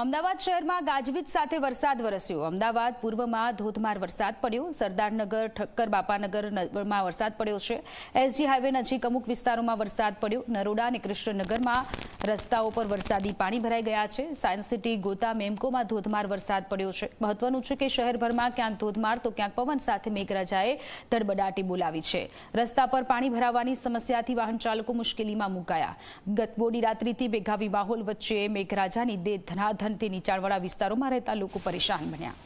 અમદાવાદ શહેરમાં ગાજવીજ સાથે વરસાદ વરસ્યો। અમદાવાદ પૂર્વમાં ધોધમાર વરસાદ પડ્યો। સરદારનગર, ઠક્કર બાપાનગરમાં વરસાદ પડ્યો છે। એસજી હાઈવે નજીક અમુક વિસ્તારોમાં વરસાદ પડ્યો। નરોડા અને કૃષ્ણનગરમાં રસ્તાઓ પર વરસાદી પાણી ભરાઈ ગયા છે। સાયન્સ સિટી, ગોતા, મેમકોમાં ધોધમાર વરસાદ પડ્યો છે। મહત્વનું છે કે શહેરભરમાં ક્યાંક ધોધમાર તો ક્યાંક પવન સાથે મેઘરાજાએ ધડબડાટી બોલાવી છે। રસ્તા પર પાણી ભરાવાની સમસ્યાથી વાહન ચાલકો મુશ્કેલીમાં મુકાયા। ગત મોડી રાત્રિથી મેઘાવી માહોલ વચ્ચે મેઘરાજાની દે ધનાધનથી નીચાણવાળા વિસ્તારોમાં રહેતા લોકો પરેશાન બન્યા।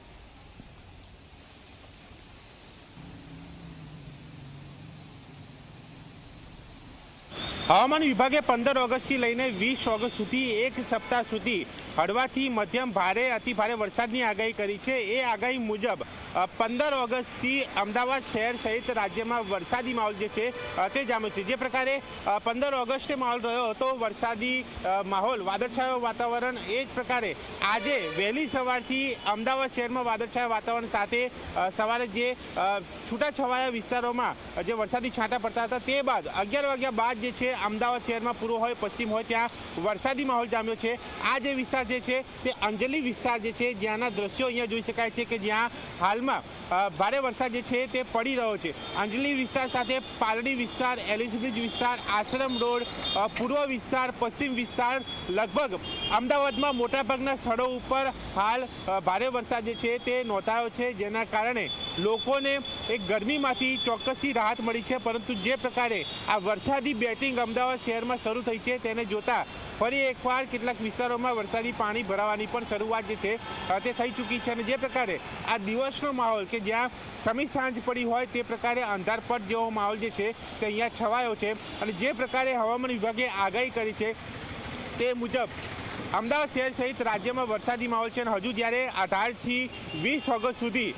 હવામાન વિભાગે 15 ઓગસ્ટથી લઈને 20 ઓગસ્ટ સુધી એક સપ્તાહ સુધી હળવાથી મધ્યમ ભારે અતિ ભારે વરસાદની આગાહી કરી છે। એ આગાહી મુજબ 15 ઓગસ્ટથી અમદાવાદ શહેર સહિત રાજ્યમાં વરસાદી માહોલ જે છે તે જામ્યો છે। જે પ્રકારે 15 ઓગસ્ટે માહોલ રહ્યો હતો વરસાદી માહોલ, વાદળછાયો વાતાવરણ, એ જ પ્રકારે આજે વહેલી સવારથી અમદાવાદ શહેરમાં વાદળછાયા વાતાવરણ સાથે સવારે જે છૂટાછવાયા વિસ્તારોમાં જે વરસાદી છાંટા પડતા હતા તે બાદ 11 વાગ્યા બાદ જે છે અમદાવાદ શહેરમાં પૂર્વ હોય પશ્ચિમ હોય ત્યાં વરસાદી માહોલ જામ્યો છે। આ જે વિસ્તાર જે છે તે અંજલિ વિસ્તાર જે છે જ્યાંના દ્રશ્યો અહીંયા જોઈ શકાય છે કે જ્યાં હાલમાં ભારે વરસાદ જે છે તે પડી રહ્યો છે। અંજલિ વિસ્તાર સાથે પાલડી વિસ્તાર, એલિસબ્રિજ વિસ્તાર, આશ્રમ રોડ, પૂર્વ વિસ્તાર, પશ્ચિમ વિસ્તાર, લગભગ અમદાવાદમાં મોટાભાગના સ્થળો ઉપર હાલ ભારે વરસાદ જે છે તે નોંધાયો છે, જેના કારણે લોકોને એક ગરમીમાંથી ચોક્કસથી રાહત મળી છે। પરંતુ જે પ્રકારે આ વરસાદી બેટિંગ અમદાવાદ શહેરમાં શરૂ થઈ છે તેને જોતા ફરી એકવાર કેટલાક વિસ્તારોમાં વરસાદી પાણી ભરાવાની પણ શરૂઆત જે છે તે થઈ ચૂકી છે। અને જે પ્રકારે આ દિવસનો માહોલ કે જ્યાં સમી સાંજ પડી હોય તે પ્રકારે અંધારપટ જેવો માહોલ જે છે તે અહીંયા છવાયો છે। અને જે પ્રકારે હવામાન વિભાગે આગાહી કરી છે તે મુજબ અમદાવાદ શહેર સહિત રાજ્યમાં વરસાદી માહોલ છે। અને હજુ જ્યારે 18થી 20 ઓગસ્ટ સુધી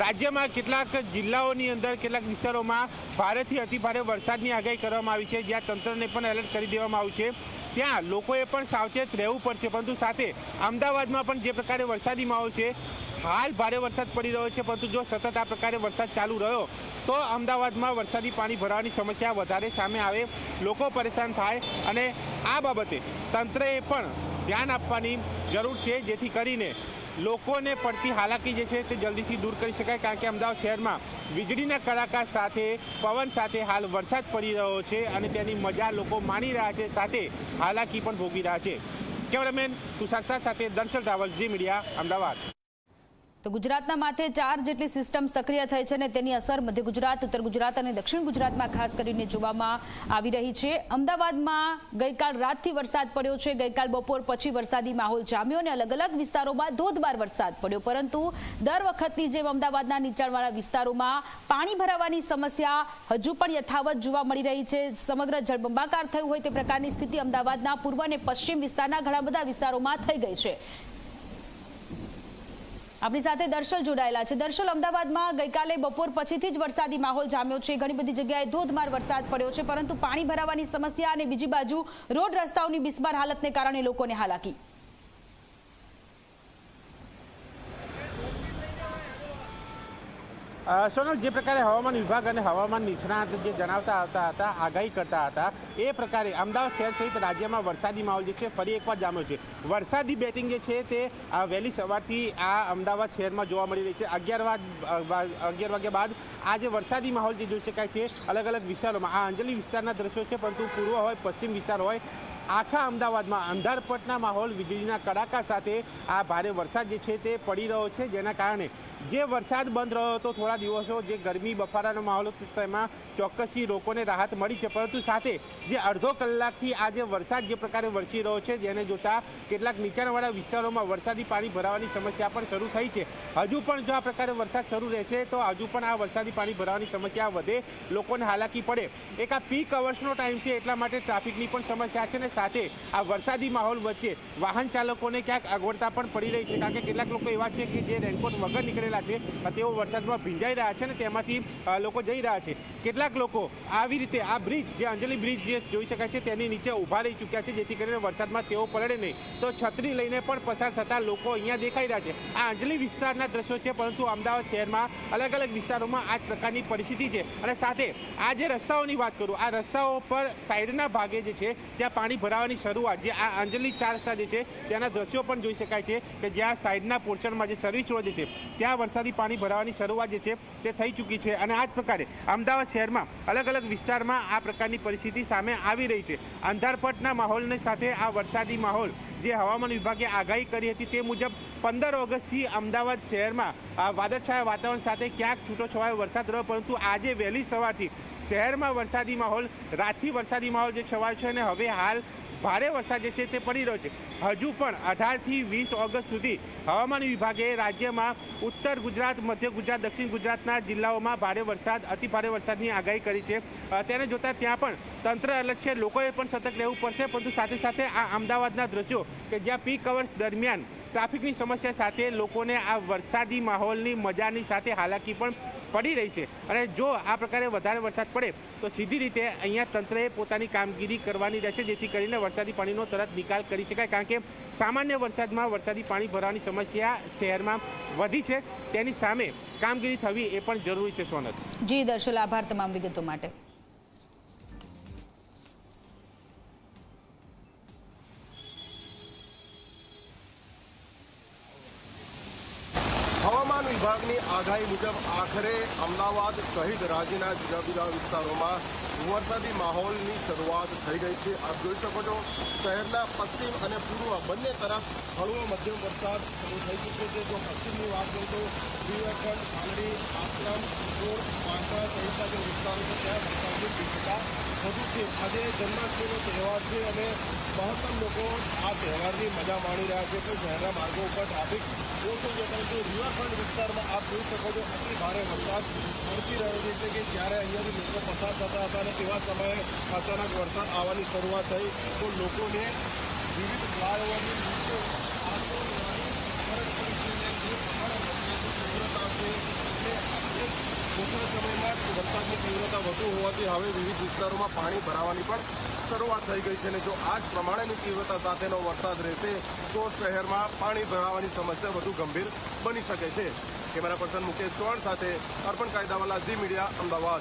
રાજ્યમાં કેટલાક જિલ્લાઓની અંદર કેટલાક વિસ્તારોમાં ભારેથી અતિભારે વરસાદની આગાહી કરવામાં આવી છે, જ્યાં તંત્રને પણ એલર્ટ કરી દેવામાં આવ્યું છે, ત્યાં લોકોએ પણ સાવચેત રહેવું પડશે। પરંતુ સાથે અમદાવાદમાં પણ જે પ્રકારે વરસાદી માહોલ છે, હાલ ભારે વરસાદ પડી રહ્યો છે, પરંતુ જો સતત આ પ્રકારે વરસાદ ચાલુ રહ્યો તો અમદાવાદમાં વરસાદી પાણી ભરાવાની સમસ્યા વધારે સામે આવે, લોકો પરેશાન થાય અને આ બાબતે તંત્રએ પણ ધ્યાન આપવાની જરૂર છે, જેથી કરીને લોકોને પડતી હાલાકી જે છે તે જલ્દીથી દૂર કરી શકાય। કારણ કે અમદાવાદ શહેરમાં વીજળીના કડાકા સાથે પવન સાથે હાલ વરસાદ પડી રહ્યો છે અને તેની મજા લોકો માણી રહ્યા છે, સાથે હાલાકી પણ ભોગવી રહ્યા છે। કેમેરામેન તુષાર સાથે દર્શલ રાવલ, ઝી મીડિયા, અમદાવાદ। તો ગુજરાતના માથે 4 જેટલી સિસ્ટમ સક્રિય થઈ છે અને તેની અસર મધ્ય ગુજરાત, ઉત્તર ગુજરાત અને દક્ષિણ ગુજરાતમાં ખાસ કરીને જોવામાં આવી રહી છે। અમદાવાદમાં ગઈકાલ રાતથી વરસાદ પડ્યો છે। ગઈકાલ બપોર પછી વરસાદી માહોલ જામ્યો અને અલગ અલગ વિસ્તારોમાં ધોધમાર વરસાદ પડ્યો, પરંતુ દર વખતની જેમ અમદાવાદના નીચાણવાળા વિસ્તારોમાં પાણી ભરાવાની સમસ્યા હજુ પણ યથાવત જોવા મળી રહી છે। સમગ્ર જળબંબાકાર થયું હોય તે પ્રકારની સ્થિતિ અમદાવાદના પૂર્વ અને પશ્ચિમ વિસ્તારના ઘણા બધા વિસ્તારોમાં થઈ ગઈ છે। આપણી સાથે દર્શલ જોડાયેલા છે। દર્શલ, અમદાવાદમાં ગઈકાલે બપોર પછીથી જ વરસાદી માહોલ જામ્યો છે, ઘણી બધી જગ્યાએ ધોધમાર વરસાદ પડ્યો છે, પરંતુ પાણી ભરાવાની સમસ્યા અને બીજી બાજુ રોડ રસ્તાઓની બિસ્માર હાલતને કારણે લોકોને હાલાકી। સોનલ, જે પ્રકારે હવામાન વિભાગ અને હવામાન નિષ્ણાત જે જણાવતા આવતા હતા, આગાહી કરતા હતા, એ પ્રકારે અમદાવાદ શહેર સહિત રાજ્યમાં વરસાદી માહોલ જે છે ફરી એકવાર જામ્યો છે। વરસાદી બેટિંગ જે છે તે વહેલી સવારથી આ અમદાવાદ શહેરમાં જોવા મળી રહી છે। 11 વાગ્યા બાદ આ જે વરસાદી માહોલ જે જોઈ શકાય છે અલગ અલગ વિસ્તારોમાં, આ અંજલિ વિસ્તારના દ્રશ્યો છે, પરંતુ પૂર્વ હોય પશ્ચિમ વિસ્તાર હોય, આખા અમદાવાદમાં અંધારપટના માહોલ, વીજળીના કડાકા સાથે આ ભારે વરસાદ જે છે તે પડી રહ્યો છે, જેના કારણે જે વરસાદ બંધ રહ્યો હતો થોડા દિવસો, જે ગરમી બફારાનો માહોલ હતો તેમાં ચોક્કસથી લોકોને રાહત મળી છે, પરંતુ સાથે જે અડધો કલાકથી આ જે વરસાદ જે પ્રકારે વરસી રહ્યો છે જેને જોતા કેટલાક નીચાણવાળા વિસ્તારોમાં વરસાદી પાણી ભરાવાની સમસ્યા પણ શરૂ થઈ છે। હજુ પણ જો આ પ્રકારે વરસાદ શરૂ રહેશે તો હજુ પણ આ વરસાદી પાણી ભરાવાની સમસ્યા વધે, લોકોને હાલાકી પડે। એક આ પીક અવર્સનો ટાઈમ છે એટલા માટે ટ્રાફિકની પણ સમસ્યા છે, ને સાથે આ વરસાદી માહોલ વચ્ચે વાહન ચાલકોને ક્યાંક અગવડતા પણ પડી રહી છે, કારણ કે કેટલાક લોકો એવા છે કે જે રેનકોટ વગર નીકળેલા છે, તેઓ વરસાદમાં ભીંજાઈ રહ્યા છે ને તેમાંથી લોકો જઈ રહ્યા છે। કેટલાક લોકો આવી રીતે આ બ્રિજ જે અંજલી બ્રિજ જે જોઈ શકાય છે તેની નીચે ઊભા રહી ચૂક્યા છે, જેથી કરીને વરસાદમાં તેઓ પલળે નહીં. તો છત્રી લઈને પણ પસાર થતા લોકો અહીંયા દેખાઈ રહ્યા છે. આ અંજલી વિસ્તારના દ્રશ્યો છે, પરંતુ અમદાવાદ શહેરમાં અલગ અલગ વિસ્તારોમાં આ જ પ્રકારની પરિસ્થિતિ છે. અને સાથે આ જે રસ્તાઓની વાત કરું, આ રસ્તાઓ પર સાઈડના ભાગે જે છે ત્યાં પાણી ભરાવાની શરૂઆત, જે આ અંજલી 4 રસ્તા જે છે ત્યાંના દ્રશ્યો પણ જોઈ શકાય છે કે જ્યાં સાઈડના પોર્શનમાં જે સર્વિસ રોડ જે છે ત્યાં વરસાદી પાણી ભરાવાની શરૂઆત જે છે તે થઈ ચૂકી છે. અને આ જ પ્રકારે અમદાવાદ શહેરમાં અલગ અલગ વિસ્તારમાં આ પ્રકારની પરિસ્થિતિ સામે આવી રહી છે. અંધારપટના માહોલની સાથે આ વરસાદી માહોલ જે હવામાન વિભાગે આગાહી કરી હતી તે મુજબ 15 ઓગસ્ટથી અમદાવાદ શહેરમાં વાદળછાયા વાતાવરણ સાથે ક્યાંક છૂટોછવાયો વરસાદ રહ્યો, પરંતુ આજે વહેલી સવારથી શહેરમાં વરસાદી માહોલ, રાતથી વરસાદી માહોલ જે છવાયો છે અને હવે હાલ ભારે વરસાદ જે છે તે પડી રહ્યો છે. હજુ પણ 18 થી 20 ઓગસ્ટ સુધી હવામાન વિભાગે રાજ્યમાં ઉત્તર ગુજરાત, મધ્ય ગુજરાત, દક્ષિણ ગુજરાતના જિલ્લાઓમાં ભારે વરસાદ, અતિ ભારે વરસાદની આગાહી કરી છે. તેને જોતા ત્યાં પણ તંત્ર એલર્ટ છે, લોકોએ પણ સતર્ક રહેવું પડશે. પરંતુ સાથે સાથે આ અમદાવાદના દ્રશ્યો કે જ્યાં પીક અવર્સ દરમિયાન ટ્રાફિકની સમસ્યા સાથે લોકોને આ વરસાદી માહોલની મજાની સાથે હાલાકી પણ પડી રહી છે. અને જો આ પ્રકારે વધારે વરસાદ પડે તો સીધી રીતે અહીંયા તંત્રએ પોતાની કામગીરી કરવાની રહેશે, જેથી કરીને વરસાદી પાણીનો તરત નિકાલ કરી શકાય. કારણ કે સામાન્ય વરસાદમાં વરસાદી પાણી ભરવાની સમસ્યા શહેરમાં વધી છે, તેની સામે કામગીરી થવી એ પણ જરૂરી છે. સોનત. જી દર્શલ, આભાર તમામ વિગતો માટે. હવામાન વિભાગની આગાહી મુજબ આખરે અમદાવાદ સહિત રાજ્યના જુદા જુદા વિસ્તારોમાં વરસાદી માહોલની શરૂઆત થઈ ગઈ છે. આપ જોઈ શકો છો, શહેરના પશ્ચિમ અને પૂર્વ બંને તરફ હળવો મધ્યમ વરસાદ શરૂ થઈ ચૂક્યો છે. જો પશ્ચિમની વાત કરું તો રિવરફ્રન્ટ, ખાંડી, આશ્રમ, રોડ, પાંચા સહિતના જે વિસ્તારો છે ત્યાં વરસાદની તીવ્રતા વધુ છે. આજે જન્માષ્ટમીનો તહેવાર છે અને મહત્તમ લોકો આ તહેવારની મજા માણી રહ્યા છે. તો શહેરના માર્ગો ઉપર ટ્રાફિક ઓછો છે, પરંતુ રિવરફ્રન્ટ વિસ્તારમાં આપ જોઈ શકો છો અતિ ભારે વરસાદ પડતી રહ્યો છે કે જ્યારે અહીંયાથી લોકો પસાર થતા હતા અને તેવા સમયે અચાનક વરસાદ આવવાની શરૂઆત થઈ તો લોકોને વિવિધ ફ્લાયઓવરની નીચે આંસુ લેવાની ફરજ પડી છે. જે પ્રમાણે વરસાદની તીવ્રતા છે એટલે ઓછા સમયમાં વરસાદની તીવ્રતા વધુ હોવાથી હવે વિવિધ વિસ્તારોમાં પાણી ભરાવાની પણ શરૂઆત થઈ ગઈ છે. અને જો આ જ પ્રમાણેની તીવ્રતા સાથેનો વરસાદ રહેશે તો શહેરમાં પાણી ભરાવાની સમસ્યા વધુ ગંભીર બની શકે છે. કેમેરા પર્સન મુકેશ ચૌહાણ સાથે અર્પણ કાયદાવાલા, ઝી મીડિયા, અમદાવાદ.